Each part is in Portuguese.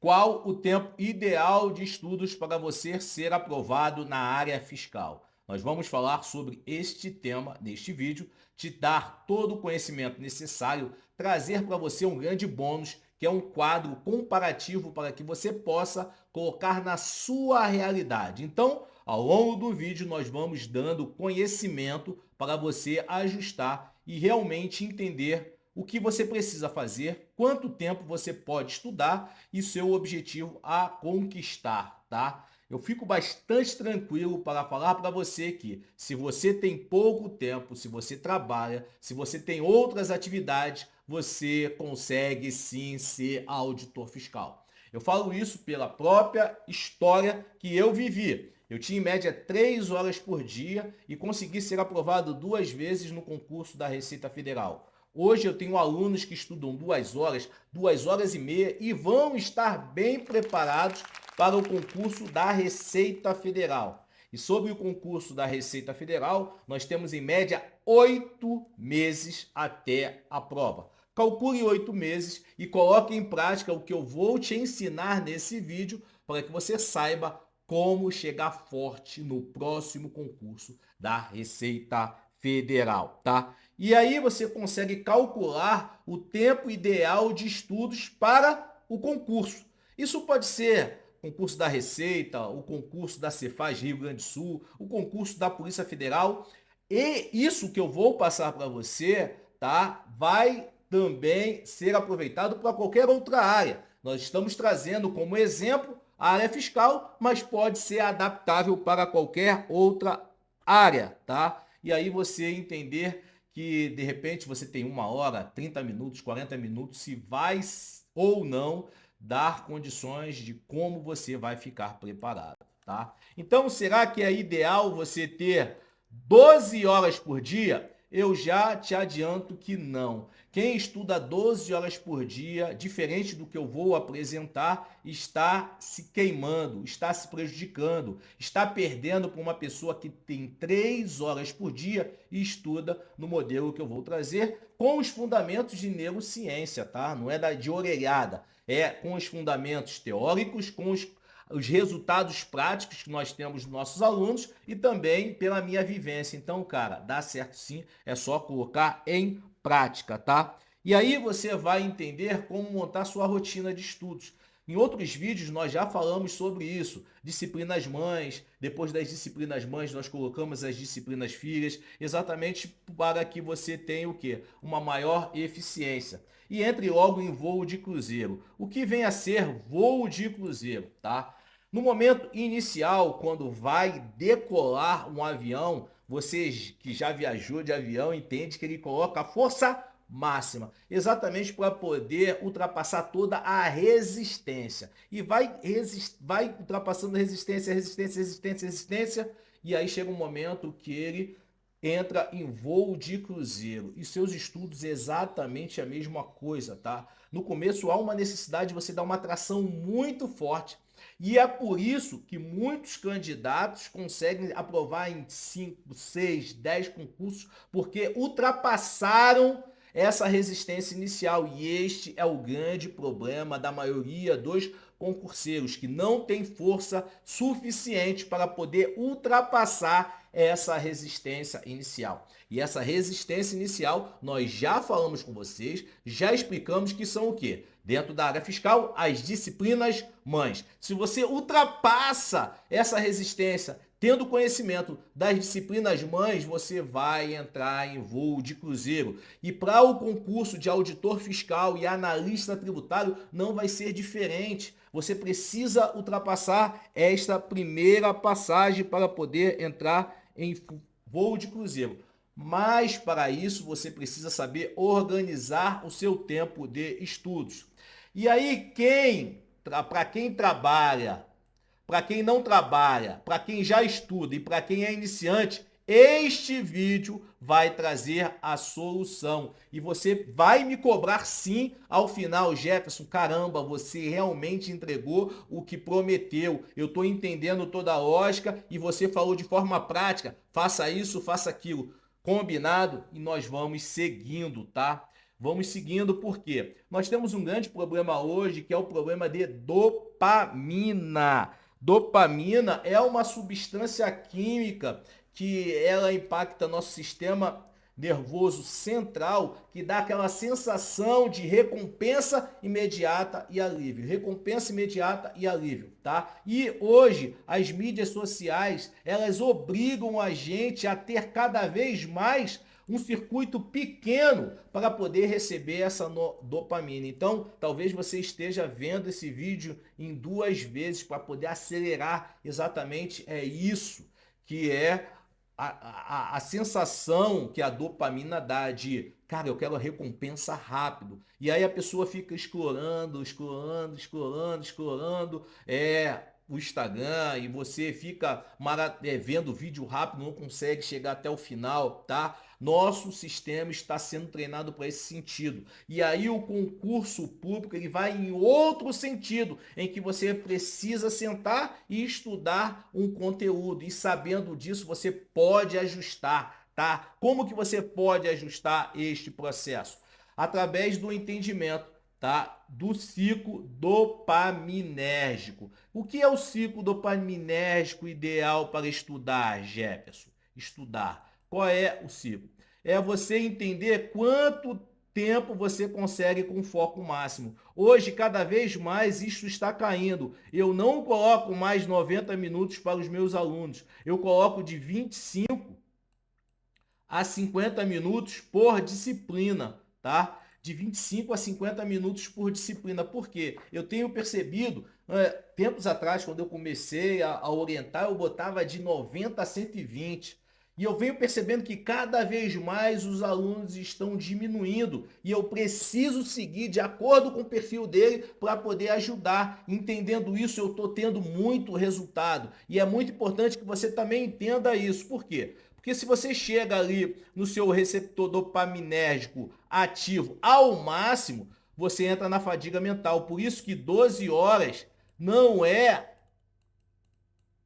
Qual o tempo ideal de estudos para você ser aprovado na área fiscal? Nós vamos falar sobre este tema neste vídeo, te dar todo o conhecimento necessário, trazer para você um grande bônus, que é um quadro comparativo para que você possa colocar na sua realidade. Então, ao longo do vídeo, nós vamos dando conhecimento para você ajustar e realmente entender o que você precisa fazer, quanto tempo você pode estudar e seu objetivo a conquistar, tá? Eu fico bastante tranquilo para falar para você que se você tem pouco tempo, se você trabalha, se você tem outras atividades, você consegue sim ser auditor fiscal. Eu falo isso pela própria história que eu vivi. Eu tinha em média 3 horas por dia e consegui ser aprovado 2 vezes no concurso da Receita Federal. Hoje eu tenho alunos que estudam 2 horas e meia e vão estar bem preparados para o concurso da Receita Federal. E sobre o concurso da Receita Federal, nós temos em média 8 meses até a prova. Calcule 8 meses e coloque em prática o que eu vou te ensinar nesse vídeo para que você saiba como chegar forte no próximo concurso da Receita Federal, tá? E aí você consegue calcular o tempo ideal de estudos para o concurso. Isso pode ser concurso da Receita, o concurso da Cefaz Rio Grande do Sul, o concurso da Polícia Federal. E isso que eu vou passar para você, tá? Vai também ser aproveitado para qualquer outra área. Nós estamos trazendo como exemplo a área fiscal, mas pode ser adaptável para qualquer outra área, tá? E aí você entender que de repente você tem 1 hora, 30 minutos, 40 minutos, se vai ou não dar condições de como você vai ficar preparado, tá? Então, será que é ideal você ter 12 horas por dia? Eu já te adianto que não. Quem estuda 12 horas por dia, diferente do que eu vou apresentar, está se queimando, está se prejudicando, está perdendo para uma pessoa que tem 3 horas por dia e estuda no modelo que eu vou trazer com os fundamentos de neurociência, tá? Não é de orelhada, é com os fundamentos teóricos, com os resultados práticos que nós temos dos nossos alunos e também pela minha vivência. Então, cara, dá certo sim, é só colocar em prática, tá? E aí você vai entender como montar sua rotina de estudos. Em outros vídeos nós já falamos sobre isso, disciplinas mães, depois das disciplinas mães nós colocamos as disciplinas filhas, exatamente para que você tenha o quê? Uma maior eficiência. E entre logo em voo de cruzeiro. O que vem a ser voo de cruzeiro, tá? No momento inicial, quando vai decolar um avião, você que já viajou de avião entende que ele coloca a força máxima, exatamente para poder ultrapassar toda a resistência. E vai ultrapassando resistência, e aí chega um momento que ele entra em voo de cruzeiro. E seus estudos exatamente a mesma coisa, tá? No começo há uma necessidade de você dar uma atração muito forte. E é por isso que muitos candidatos conseguem aprovar em 5, 6, 10 concursos, porque ultrapassaram essa resistência inicial. E este é o grande problema da maioria dos concurseiros, que não tem força suficiente para poder ultrapassar essa resistência inicial. E essa resistência inicial, nós já falamos com vocês, já explicamos que são o quê? Dentro da área fiscal, as disciplinas mães. Se você ultrapassa essa resistência, tendo conhecimento das disciplinas mães, você vai entrar em voo de cruzeiro. E para o concurso de auditor fiscal e analista tributário, não vai ser diferente. Você precisa ultrapassar esta primeira passagem para poder entrar em voo de cruzeiro. Mas para isso você precisa saber organizar o seu tempo de estudos. E aí para quem trabalha, para quem não trabalha, para quem já estuda e para quem é iniciante, este vídeo vai trazer a solução. E você vai me cobrar sim ao final, Jefferson, caramba, você realmente entregou o que prometeu. Eu estou entendendo toda a lógica e você falou de forma prática, faça isso, faça aquilo. Combinado? E nós vamos seguindo, tá? Vamos seguindo, porque nós temos um grande problema hoje, que é o problema de dopamina. Dopamina é uma substância química que ela impacta nosso sistema nervoso central, que dá aquela sensação de recompensa imediata e alívio. Recompensa imediata e alívio, tá? E hoje as mídias sociais, elas obrigam a gente a ter cada vez mais um circuito pequeno para poder receber essa dopamina. Então, talvez você esteja vendo esse vídeo em 2 vezes para poder acelerar exatamente isso, que é a sensação que a dopamina dá de, cara, eu quero a recompensa rápido. E aí a pessoa fica explorando o Instagram, e você fica vendo vídeo rápido, não consegue chegar até o final, tá? Nosso sistema está sendo treinado para esse sentido. E aí o concurso público, ele vai em outro sentido, em que você precisa sentar e estudar um conteúdo. E sabendo disso, você pode ajustar, tá? Como que você pode ajustar este processo? Através do entendimento, tá? Do ciclo dopaminérgico. O que é o ciclo dopaminérgico ideal para estudar, Jefferson? Estudar. Qual é o ciclo? É você entender quanto tempo você consegue com foco máximo. Hoje, cada vez mais, isso está caindo. Eu não coloco mais 90 minutos para os meus alunos. Eu coloco de 25 a 50 minutos por disciplina, tá? De 25 a 50 minutos por disciplina. Por quê? Eu tenho percebido, tempos atrás, quando eu comecei a orientar, eu botava de 90 a 120. E eu venho percebendo que cada vez mais os alunos estão diminuindo. E eu preciso seguir de acordo com o perfil dele para poder ajudar. Entendendo isso, eu estou tendo muito resultado. E é muito importante que você também entenda isso. Por quê? Porque se você chega ali no seu receptor dopaminérgico ativo ao máximo, você entra na fadiga mental. Por isso que 12 horas não é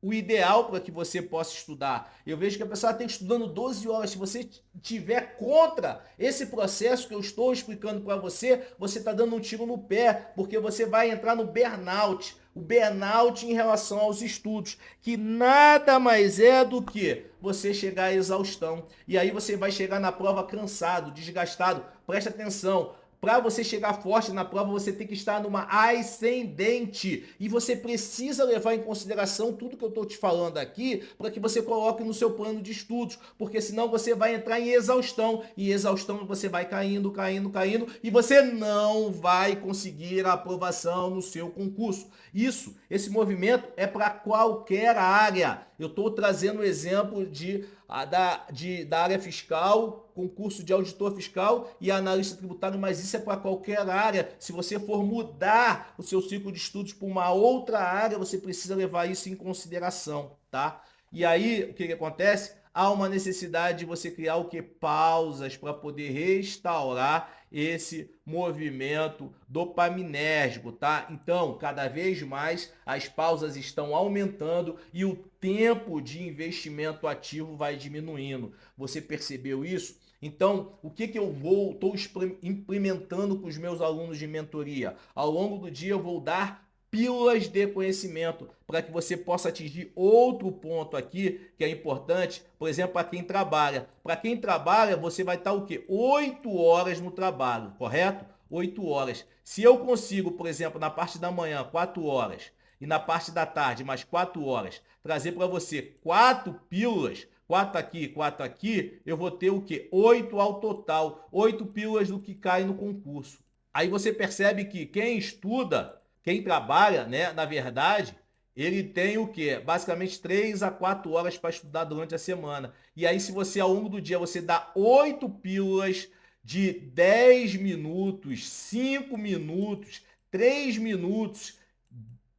o ideal para que você possa estudar. Eu vejo que a pessoa está estudando 12 horas. Se você tiver contra esse processo que eu estou explicando para você, você está dando um tiro no pé, porque você vai entrar no burnout. O burnout em relação aos estudos, que nada mais é do que você chegar à exaustão. E aí você vai chegar na prova cansado, desgastado. Presta atenção. Para você chegar forte na prova, você tem que estar numa ascendente. E você precisa levar em consideração tudo que eu estou te falando aqui para que você coloque no seu plano de estudos. Porque senão você vai entrar em exaustão. E exaustão você vai caindo, e você não vai conseguir a aprovação no seu concurso. Esse movimento é para qualquer área. Eu estou trazendo um exemplo da área fiscal, concurso de auditor fiscal e analista tributário, mas isso é para qualquer área. Se você for mudar o seu ciclo de estudos para uma outra área, você precisa levar isso em consideração, tá? E aí, o que acontece? Há uma necessidade de você criar o que? Pausas para poder restaurar esse movimento dopaminérgico, tá? Então, cada vez mais as pausas estão aumentando e o tempo de investimento ativo vai diminuindo. Você percebeu isso? Então, o que eu estou implementando com os meus alunos de mentoria? Ao longo do dia eu vou dar pílulas de conhecimento para que você possa atingir outro ponto aqui que é importante, por exemplo, para quem trabalha. Para quem trabalha, você vai estar o quê? 8 horas no trabalho, correto? 8 horas. Se eu consigo, por exemplo, na parte da manhã, 4 horas, e na parte da tarde, mais 4 horas, trazer para você 4 pílulas, 4 aqui, eu vou ter o quê? 8 ao total. 8 pílulas do que cai no concurso. Aí você percebe que quem estuda, quem trabalha, né, na verdade, ele tem o quê? Basicamente 3 a 4 horas para estudar durante a semana. E aí, se você, ao longo do dia, você dá 8 pílulas de 10 minutos, 5 minutos, 3 minutos,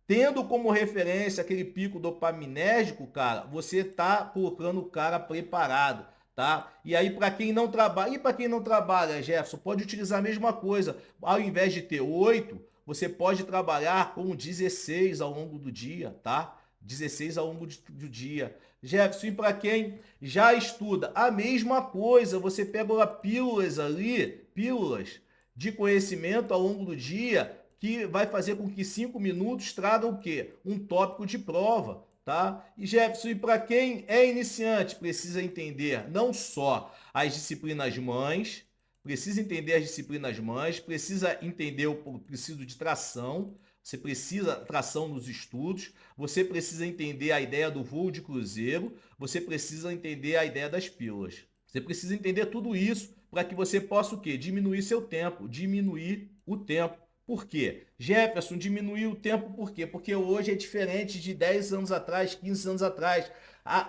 tendo como referência aquele pico dopaminérgico, cara, você tá colocando o cara preparado, tá? E aí, para quem não trabalha, Jefferson, pode utilizar a mesma coisa. Ao invés de ter 8, você pode trabalhar com 16 ao longo do dia, tá? 16 ao longo do dia. Jefferson, e para quem já estuda, a mesma coisa. Você pega pílulas ali, pílulas de conhecimento ao longo do dia que vai fazer com que 5 minutos tragam o quê? Um tópico de prova, tá? E Jefferson, e para quem é iniciante, precisa entender não só as disciplinas mães, precisa entender as disciplinas mães, precisa entender o preciso de tração, você precisa tração nos estudos, você precisa entender a ideia do voo de cruzeiro, você precisa entender a ideia das pílulas. Você precisa entender tudo isso para que você possa o quê? Diminuir seu tempo, diminuir o tempo. Por quê? Jefferson, diminuir o tempo por quê? Porque hoje é diferente de 10 anos atrás, 15 anos atrás.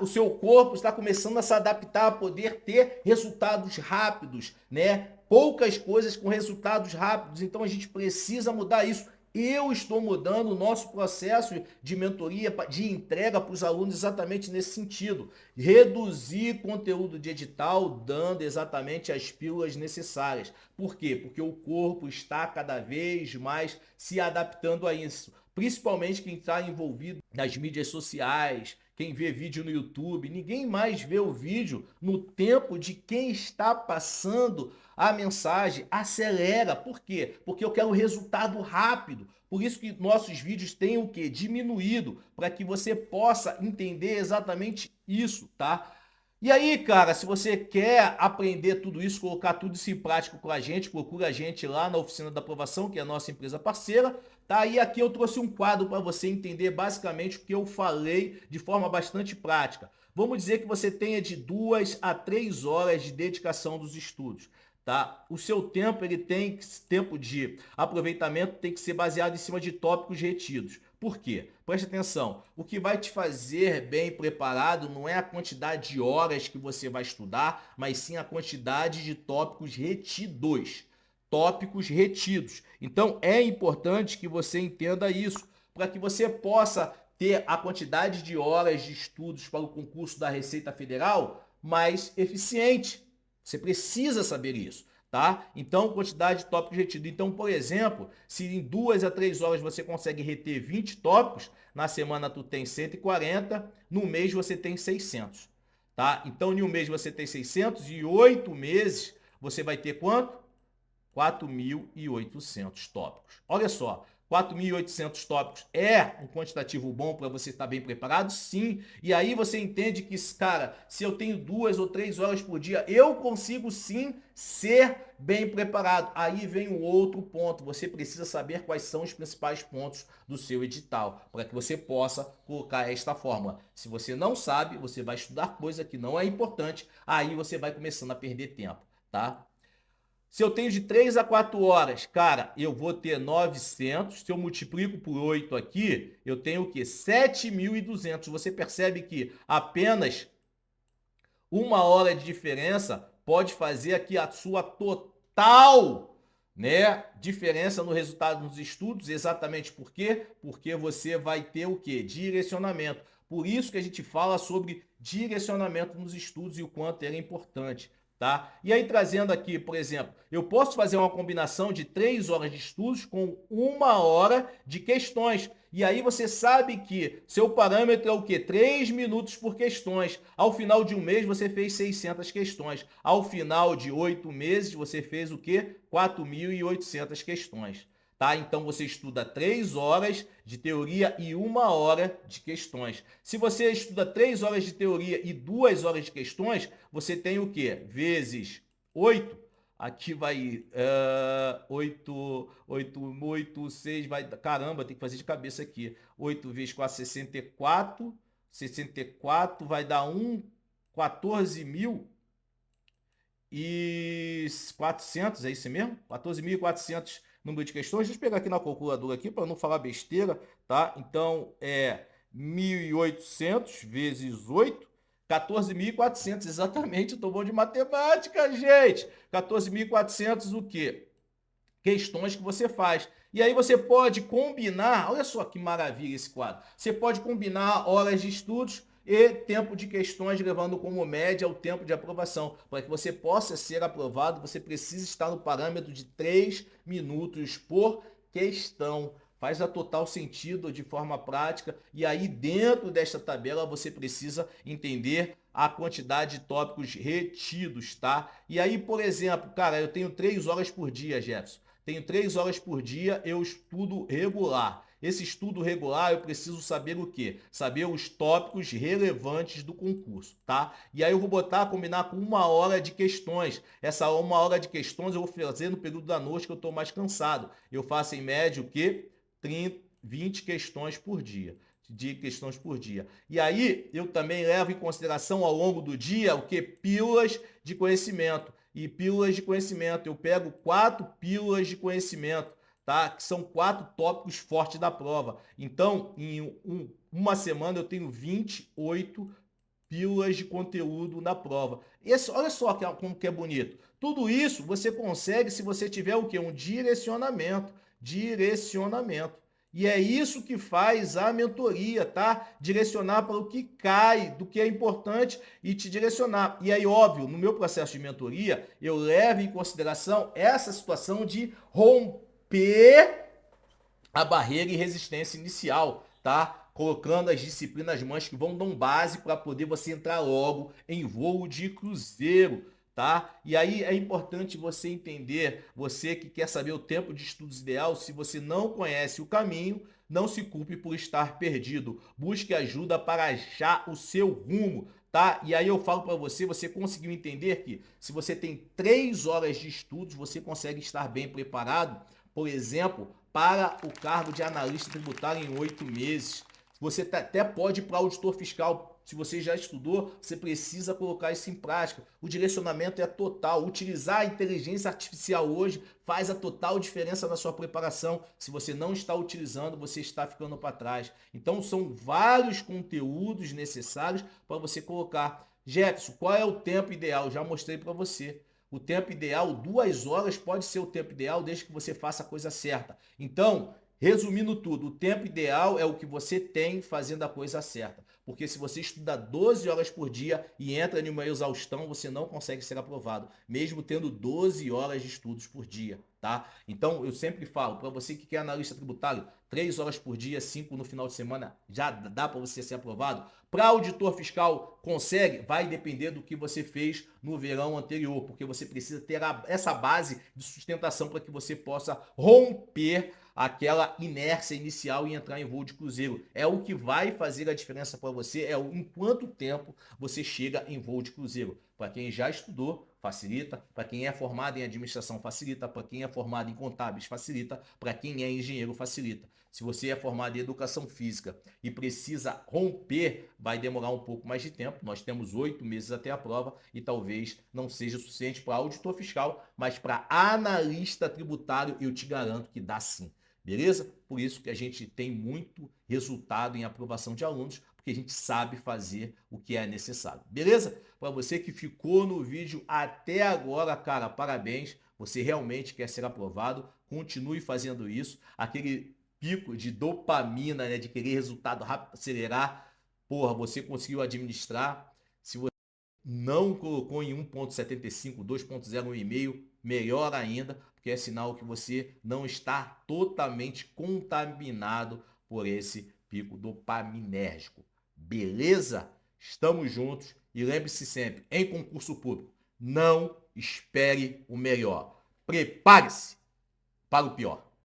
O seu corpo está começando a se adaptar a poder ter resultados rápidos, né? Poucas coisas com resultados rápidos. Então a gente precisa mudar isso. Eu estou mudando o nosso processo de mentoria, de entrega para os alunos exatamente nesse sentido. Reduzir conteúdo de edital, dando exatamente as pílulas necessárias. Por quê? Porque o corpo está cada vez mais se adaptando a isso. Principalmente quem está envolvido nas mídias sociais, quem vê vídeo no YouTube, ninguém mais vê o vídeo no tempo de quem está passando a mensagem. Acelera. Por quê? Porque eu quero resultado rápido. Por isso que nossos vídeos têm o quê? Diminuído, para que você possa entender exatamente isso, tá? E aí, cara, se você quer aprender tudo isso, colocar tudo isso em prática com a gente, procura a gente lá na Oficina da Aprovação, que é a nossa empresa parceira, tá? E aqui eu trouxe um quadro para você entender basicamente o que eu falei de forma bastante prática. Vamos dizer que você tenha de 2 a 3 horas de dedicação dos estudos. Tá? O seu tempo, tempo de aproveitamento tem que ser baseado em cima de tópicos retidos. Por quê? Preste atenção, o que vai te fazer bem preparado não é a quantidade de horas que você vai estudar, mas sim a quantidade de tópicos retidos. Tópicos retidos. Então é importante que você entenda isso, para que você possa ter a quantidade de horas de estudos para o concurso da Receita Federal mais eficiente. Você precisa saber isso, tá? Então, quantidade de tópicos retidos. Então, por exemplo, se em 2 a 3 horas você consegue reter 20 tópicos, na semana tu tem 140, no mês você tem 600, tá? Então, em um mês você tem 600 e 8 meses você vai ter quanto? 4.800 tópicos. Olha só, 4.800 tópicos é um quantitativo bom para você estar bem preparado? Sim. E aí você entende que, cara, se eu tenho 2 ou 3 horas por dia, eu consigo sim ser bem preparado. Aí vem o outro ponto. Você precisa saber quais são os principais pontos do seu edital, para que você possa colocar esta fórmula. Se você não sabe, você vai estudar coisa que não é importante, aí você vai começando a perder tempo, tá? Se eu tenho de 3 a 4 horas, cara, eu vou ter 900. Se eu multiplico por 8 aqui, eu tenho o quê? 7.200. Você percebe que apenas 1 hora de diferença pode fazer aqui a sua total, né, diferença no resultado dos estudos. Exatamente por quê? Porque você vai ter o quê? Direcionamento. Por isso que a gente fala sobre direcionamento nos estudos e o quanto ele é importante. Tá? E aí trazendo aqui, por exemplo, eu posso fazer uma combinação de 3 horas de estudos com 1 hora de questões. E aí você sabe que seu parâmetro é o quê? 3 minutos por questões. Ao final de um mês você fez 600 questões. Ao final de 8 meses você fez o quê? 4.800 questões. Tá? Então você estuda 3 horas de teoria e 1 hora de questões. Se você estuda 3 horas de teoria e 2 horas de questões, você tem o quê? Vezes 8. Aqui vai 8, 6, vai, caramba, tem que fazer de cabeça aqui. 8 vezes 4, 64. 64 vai dar 14.400, é isso mesmo? 14.400 número de questões. Deixa eu pegar aqui na calculadora aqui para não falar besteira, tá? Então é 1.800 vezes 8, 14.400, exatamente. Eu tô bom de matemática, gente. 14.400 o quê? Questões que você faz. E aí você pode combinar, olha só que maravilha esse quadro. Você pode combinar horas de estudos e tempo de questões, levando como média o tempo de aprovação. Para que você possa ser aprovado, você precisa estar no parâmetro de 3 minutos por questão. faz a total sentido de forma prática. E aí, dentro desta tabela, você precisa entender a quantidade de tópicos retidos, tá? E aí, por exemplo, cara, eu tenho 3 horas por dia, Jefferson. Tenho 3 horas por dia, eu estudo regular. Esse estudo regular eu preciso saber o quê? Saber os tópicos relevantes do concurso, tá? E aí eu vou combinar com 1 hora de questões. Essa 1 hora de questões eu vou fazer no período da noite que eu estou mais cansado. Eu faço em média o quê? 20 questões por dia. De questões por dia. E aí eu também levo em consideração ao longo do dia o que? Pílulas de conhecimento. E pílulas de conhecimento, eu pego 4 pílulas de conhecimento, tá? Que são 4 tópicos fortes da prova. Então, em uma semana eu tenho 28 pílulas de conteúdo na prova. Olha só como que é bonito. Tudo isso você consegue se você tiver o quê? Um direcionamento. Direcionamento. E é isso que faz a mentoria, tá? Direcionar para o que cai, do que é importante e te direcionar. E aí, óbvio, no meu processo de mentoria, eu levo em consideração essa situação de romper a barreira e resistência inicial, tá? Colocando as disciplinas mães que vão dar base para poder você entrar logo em voo de cruzeiro, tá? E aí é importante você entender, você que quer saber o tempo de estudos ideal, se você não conhece o caminho, não se culpe por estar perdido. Busque ajuda para achar o seu rumo, tá? E aí eu falo para você, você conseguiu entender que se você tem 3 horas de estudos, você consegue estar bem preparado, por exemplo, para o cargo de analista tributário em 8 meses. Você até pode ir para auditor fiscal. Se você já estudou, você precisa colocar isso em prática. O direcionamento é total. Utilizar a inteligência artificial hoje faz a total diferença na sua preparação. Se você não está utilizando, você está ficando para trás. Então, são vários conteúdos necessários para você colocar. Jefferson, qual é o tempo ideal? Já mostrei para você. O tempo ideal, 2 horas pode ser o tempo ideal desde que você faça a coisa certa. Então, resumindo tudo, o tempo ideal é o que você tem fazendo a coisa certa. Porque se você estuda 12 horas por dia e entra em uma exaustão, você não consegue ser aprovado, mesmo tendo 12 horas de estudos por dia, tá? Então, eu sempre falo, para você que quer analista tributário, 3 horas por dia, 5 no final de semana, já dá para você ser aprovado. Para auditor fiscal, consegue? Vai depender do que você fez no verão anterior, porque você precisa ter essa base de sustentação para que você possa romper aquela inércia inicial e entrar em voo de cruzeiro. É o que vai fazer a diferença para você, é em quanto tempo você chega em voo de cruzeiro. Para quem já estudou, facilita. Para quem é formado em administração, facilita. Para quem é formado em contábeis, facilita. Para quem é engenheiro, facilita. Se você é formado em educação física e precisa romper, vai demorar um pouco mais de tempo. Nós temos 8 meses até a prova e talvez não seja suficiente para auditor fiscal, mas para analista tributário eu te garanto que dá sim. Beleza? Por isso que a gente tem muito resultado em aprovação de alunos, porque a gente sabe fazer o que é necessário. Beleza? Para você que ficou no vídeo até agora, cara, parabéns. Você realmente quer ser aprovado. Continue fazendo isso. Aquele pico de dopamina, né, de querer resultado rápido, acelerar, porra, você conseguiu administrar. Se você não colocou em 1.75, 2.0, 1,5, melhor ainda, porque é sinal que você não está totalmente contaminado por esse pico dopaminérgico. Beleza? Estamos juntos e lembre-se sempre, em concurso público, não espere o melhor. Prepare-se para o pior.